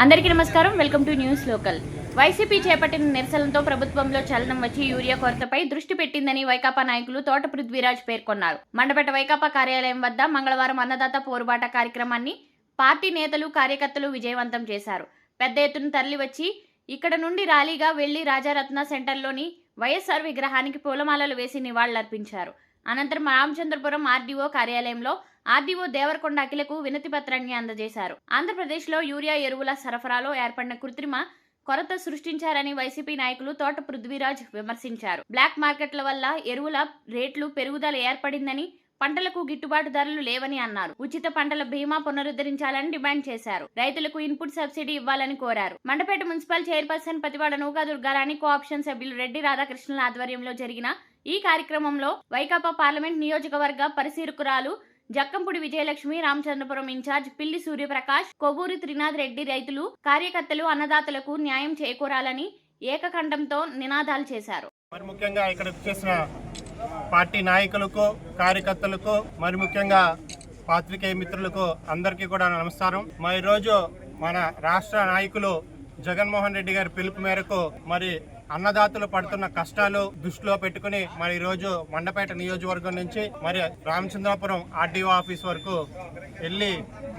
అందరికీ నమస్కారం. Welcome to news local. YCP చేపట్టిన నిరసనలతో ప్రభుత్వంలో చలనం వచ్చి యూరియా కొరతపై దృష్టి పెట్టిందని వైకాపా నాయకులు తోట పృథ్వీరాజ్ పేర్కొన్నారు. మండపేట వైకాపా కార్యాలయం వద్ద మంగళవారం అన్నదాత పోరుబాట కార్యక్రమాన్ని పార్టీ నేతలు కార్యకర్తలు విజయవంతం చేశారు. పెద్ద ఎత్తున తరలివచ్చి ఇక్కడ నుండి ర్యాలీగా వెళ్లి రాజారత్న సెంటర్లోని వైఎస్ఆర్ విగ్రహానికి పూలమాలలు వేసి నివాళులర్పించారు. అనంతరం రామచంద్రపురం ఆర్డీఓ కార్యాలయంలో ఆర్డీఓ దేవరకొండ అఖిలకు వినతి పత్రాన్ని అందజేశారు. ఆంధ్రప్రదేశ్లో యూరియా ఎరువుల సరఫరాలో ఏర్పడిన కృత్రిమ కొరత సృష్టించారని వైసీపీ నాయకులు తోట పృథ్వీరాజ్ విమర్శించారు. బ్లాక్ మార్కెట్ల వల్ల ఎరువుల రేట్లు పెరుగుదల ఏర్పడిందని, పంటలకు గిట్టుబాటు ధరలు లేవని అన్నారు. ఉచిత పంటల బీమా పునరుద్ధరించాలని డిమాండ్ చేశారు. రైతులకు ఇన్పుట్ సబ్సిడీ ఇవ్వాలని కోరారు. Mandapeta municipal chairperson Pativada నూకా Durgarani, cooption సభ్యులు రెడ్డి రాధాకృష్ణుల ఆధ్వర్యంలో జరిగిన ఈ కార్యక్రమంలో వైకాపా పార్లమెంట్ నియోజకవర్గ పరిశీలకురాలు జక్కంపూడి విజయలక్ష్మి, రామచంద్రపురం ఇన్ఛార్జ్ పిల్లి సూర్యప్రకాష్, కొవ్వూరి త్రినాథ్ రెడ్డి, రైతులు, కార్యకర్తలు అన్నదాతలకు న్యాయం చేకూరాలని ఏకకంఠంతో నినాదాలు చేశారు. మరి ముఖ్యంగా ఇక్కడ చేసిన పార్టీ నాయకులకు, కార్యకర్తలకు, మరి ముఖ్యంగా పాత్రికేయ మిత్రులకు అందరికీ కూడా నమస్కారం. మరి ఈరోజు మన రాష్ట్ర నాయకులు జగన్మోహన్ రెడ్డి గారి పిలుపు మేరకు మరి అన్నదాతలు పడుతున్న కష్టాలు దృష్టిలో పెట్టుకుని మరి ఈరోజు మండపేట నియోజకవర్గం నుంచి మరి రామచంద్రపురం ఆర్డీఓ ఆఫీస్ వరకు వెళ్ళి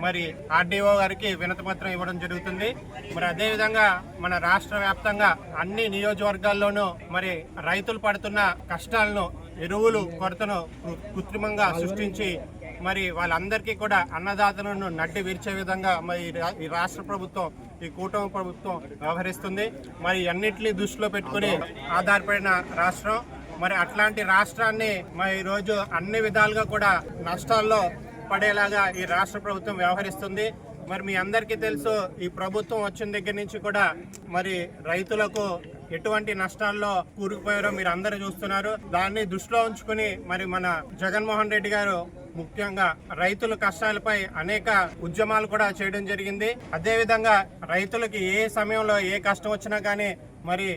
మరి ఆర్డీఓ గారికి వినతి పత్రం ఇవ్వడం జరుగుతుంది. మరి అదేవిధంగా మన రాష్ట్ర వ్యాప్తంగా అన్ని నియోజకవర్గాల్లోనూ మరి రైతులు పడుతున్న కష్టాలను, ఎరువులు కొరతను కృత్రిమంగా సృష్టించి మరి వాళ్ళందరికీ కూడా అన్నదాతలను నడ్డి విరిచే విధంగా మరి ఈ రాష్ట్ర ప్రభుత్వం, ఈ కూటమి ప్రభుత్వం వ్యవహరిస్తుంది. మరి అన్నింటినీ దృష్టిలో పెట్టుకుని ఆధారపడిన రాష్ట్రం. మరి అట్లాంటి రాష్ట్రాన్ని మరి ఈరోజు అన్ని విధాలుగా కూడా నష్టాల్లో పడేలాగా ఈ రాష్ట్ర ప్రభుత్వం వ్యవహరిస్తుంది. మరి మీ అందరికీ తెలుసు, ఈ ప్రభుత్వం వచ్చిన దగ్గర నుంచి కూడా మరి రైతులకు ఎటువంటి నష్టాల్లో కూరుకుపోయారో మీరు అందరూ చూస్తున్నారు. దాన్ని దృష్టిలో ఉంచుకుని మరి మన జగన్మోహన్ రెడ్డి గారు ముఖ్యంగా రైతుల కష్టాలపై అనేక ఉద్యమాలు కూడా చేయడం జరిగింది. అదేవిధంగా రైతులకి ఏ సమయంలో ఏ కష్టం వచ్చినా కానీ మరి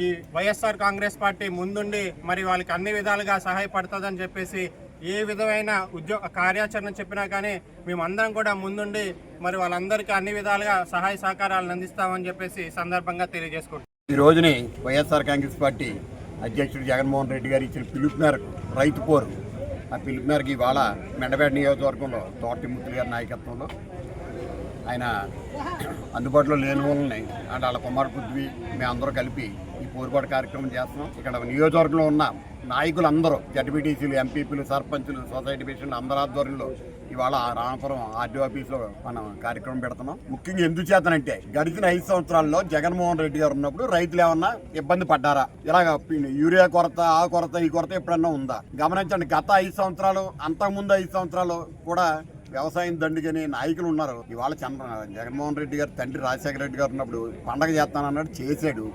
ఈ వైఎస్ఆర్ కాంగ్రెస్ పార్టీ ముందుండి మరి వాళ్ళకి అన్ని విధాలుగా సహాయపడుతుందని చెప్పేసి ఏ విధమైన కార్యాచరణ చెప్పినా కానీ మేమందరం కూడా ముందుండి మరి వాళ్ళందరికీ అన్ని విధాలుగా సహాయ సహకారాలను అందిస్తామని చెప్పేసి సందర్భంగా తెలియజేసుకుంటాం. ఈ రోజుని వైఎస్ఆర్ కాంగ్రెస్ పార్టీ అధ్యక్షుడు జగన్మోహన్ రెడ్డి గారు ఇచ్చిన పిలుపు మేరకు రైతు పోరు, ఆ పిలుపు మేరకు ఇవాళ మెండపేట నియోజకవర్గంలో తోటమూర్తి గారి నాయకత్వంలో ఆయన అందుబాటులో లేని వాళ్ళని అంటే వాళ్ళ కుమార్ పృథ్వీ మేము అందరూ కలిపి ఈ పోరుబాటు కార్యక్రమం చేస్తున్నాం. ఇక్కడ నియోజకవర్గంలో ఉన్న నాయకులందరూ, జడ్పీటీసీలు, ఎంపీపీలు, సర్పంచులు, సొసైటీ పేషెంట్లు అందరి ఆధ్వర్యంలో ఇవాళ రామపురం ఆర్డీఓ ఆఫీస్లో మనం కార్యక్రమం పెడుతున్నాం. ముఖ్యంగా ఎందుకు చేతనంటే గడిచిన 5 సంవత్సరాల్లో జగన్మోహన్ రెడ్డి గారు ఉన్నప్పుడు రైతులు ఏమన్నా ఇబ్బంది పడ్డారా? ఇలాగ యూరియా కొరత, ఆ కొరత, ఈ కొరత ఎప్పుడన్నా ఉందా? గమనించండి, గత 5 సంవత్సరాలు, అంతకుముందు 5 సంవత్సరాలు కూడా వ్యవసాయం దండిగని నాయకులు ఉన్నారు. ఇవాళ జగన్మోహన్ రెడ్డి గారు తండ్రి రాజశేఖర రెడ్డి గారు ఉన్నప్పుడు పండగ చేస్తానన్నాడు, చేశాడు.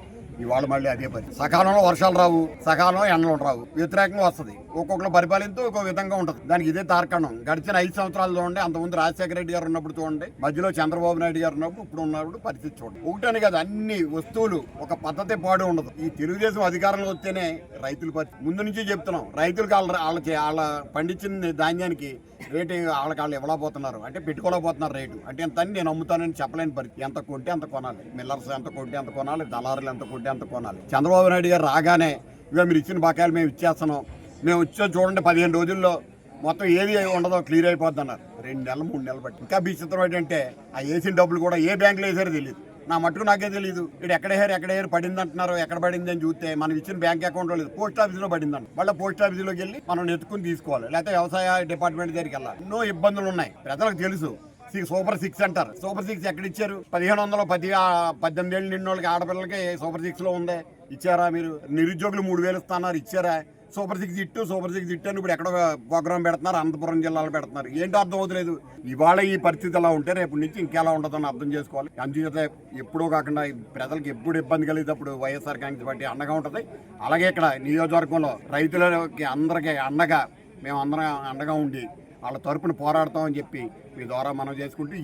ఇవాళ మళ్ళీ అదే పని. సకాలంలో వర్షాలు రావు, సకాలంలో ఎండలు రావు, వ్యతిరేకంగా వస్తుంది. ఒక్కొక్కరు పరిపాలనతో ఒక్కొక్క విధంగా ఉంటుంది. దానికి ఇదే తార్కాణం. గడిచిన 5 సంవత్సరాలు చూడండి, అంతకుముందు రాజశేఖర రెడ్డి గారు ఉన్నప్పుడు చూడండి, మధ్యలో చంద్రబాబు నాయుడు గారు ఉన్నప్పుడు, ఇప్పుడు ఉన్నప్పుడు పరిస్థితి చూడండి. ఒకటని కదా, అన్ని వస్తువులు ఒక పద్ధతి పాడు ఉండదు. ఈ తెలుగుదేశం అధికారంలో వస్తేనే రైతుల పరిస్థితి ముందు నుంచి చెప్తున్నాం. రైతులకు వాళ్ళ పండించిన ధాన్యానికి రేటు వాళ్ళు ఇవ్వలేకపోతున్నారు, అంటే పెట్టుకోలేకపోతున్నారు రేటు. అంటే ఎంత అని నేను అమ్ముతానని చెప్పలేని పరిస్థితి. ఎంత కొంటే అంత కొనాలి, మిల్లర్స్ ఎంత కొంటే అంత కొనాలి, దళారులు ఎంత కొంటే అంత కొనాలి. చంద్రబాబు నాయుడు గారు రాగానే ఇక మీరు ఇచ్చిన బకాయిలు మేము ఇచ్చేస్తున్నాం, మేము వచ్చో చూడండి 15 రోజుల్లో మొత్తం ఏది ఉండదో క్లియర్ అయిపోద్ది అన్నారు. 2 నెలలు 3 నెలలు బట్టి. ఇంకా విచిత్రం ఏంటంటే ఆ వేసిన డబ్బులు కూడా ఏ బ్యాంకులో వేసారో తెలియదు. నా మట్టుకు నాకే తెలియదు. ఇక్కడ ఎక్కడ పడింది అంటున్నారు. ఎక్కడ పడింది అని చూస్తే మనం ఇచ్చిన బ్యాంక్ అకౌంట్లో లేదు, పోస్ట్ ఆఫీస్లో పడిందంట. మళ్ళీ పోస్ట్ ఆఫీస్లోకి వెళ్ళి మనం ఎత్తుకుని తీసుకోవాలి, లేకపోతే వ్యవసాయ డిపార్ట్మెంట్ దగ్గరికి వెళ్ళాలి. ఎన్నో ఇబ్బందులు ఉన్నాయి, ప్రజలకు తెలుసు. సూపర్ 6 అంటారు. సూపర్ 6 ఎక్కడ ఇచ్చారు? 1518 ఏళ్ళు నిన్నోళ్ళకి ఆడపిల్లలకి సూపర్ 6 లో ఉంది. ఇచ్చారా? మీరు నిరుద్యోగులు 3000 ఇస్తున్నారు, ఇచ్చారా? సూపర్ 6 ఇట్టు అని ఇప్పుడు ఎక్కడో ప్రోగ్రాం పెడుతున్నారు, అనంతపురం జిల్లాలో పెడుతున్నారు. ఏంటో అర్థం అవుతలేదు. ఇవాళ ఈ పరిస్థితి ఎలా ఉంటే రేపు నుంచి ఇంకెలా ఉంటుందని అర్థం చేసుకోవాలి. అందుచేత ఎప్పుడూ కాకుండా ప్రజలకు ఎప్పుడు ఇబ్బంది కలిగేటప్పుడు వైఎస్ఆర్ కాంగ్రెస్ పార్టీ అండగా ఉంటుంది. అలాగే ఇక్కడ నియోజకవర్గంలో రైతులకి అందరికీ అండగా మేము అందరం అండగా ఉండి వాళ్ళ తరపున పోరాడతామని చెప్పి మీ ద్వారా మనం చేసుకుంటూ